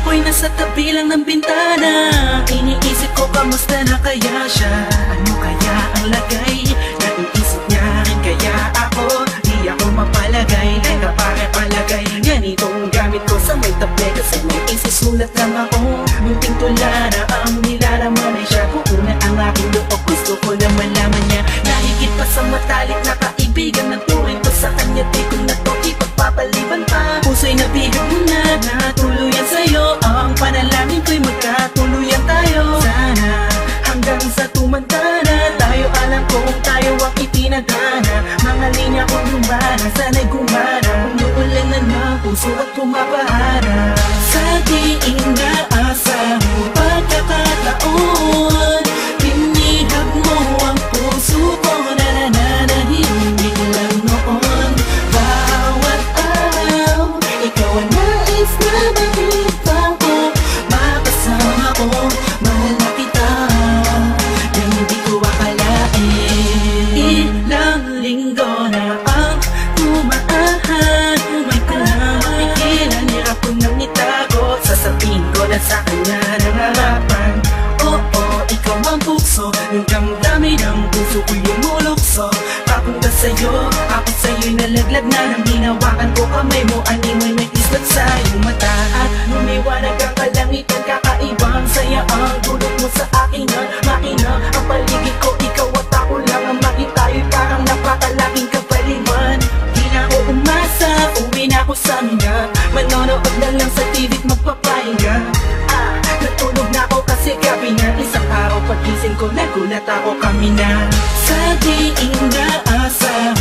ako'y nasa tabi lang ng bintana. Iniisip ko kamusta na kaya siya. Ano kaya ang lagay ng isip niya? Kaya ako, di ako mapalagay. Teka pare palagay, ganitong gamit ko sa may tabi. Kasi may isisulat lang ako. Munting tula na ang nilalaman ay siya. Kung una ang aking loob, gusto ko na malaman niya. Nahigit pa sa matalik na kaibigan. Nagturing ko sa kanya, di ko na to ipagpapaliban pa. Puso'y nabihag mo na, natuluyan sa'yo. Ang panalangin ko'y magkatuluyan tayo. Sana hanggang sa tumanda na tayo, alam kong tayo ang itinadhana. Mga linya kong lumana, sana'y gumana. Umuulan na ng puso at pumapahara. Sa di inaasang pagkakataon, pinihag mo ang puso ko na nananahimik lang noon. Bawat araw, ikaw ang nais na makita ko. Makasama ko, mahal na kita, na hindi ko akalain. Ilang linggo na ang tumaan, may kalamang ikilan, hirap ko nang itago. Sasabihin ko na sa kanya nangarapan. Oo, ikaw ang puso, yung damdamin ng puso ko'y lumulukso. Papunta sa'yo, ako sa'yo'y nalaglag na. Nang hinawakan ko kamay mo, animoy may islat sa iyong mata. At lumiwanag ang kalangitan, kakaibang saya ang dulot mo sa akin na makina. Ang paligid ko, ikaw at ako lang ang makita. Tayo'y parang napakalaking kapaliman. Di na ako umasa, uwi na ako sa mina. Manonood na lang sa TV't magpapahinga. Natulog na ako kasi gabi na. Isang araw pagising ko, nagulat ako kami na. Sa di inaasang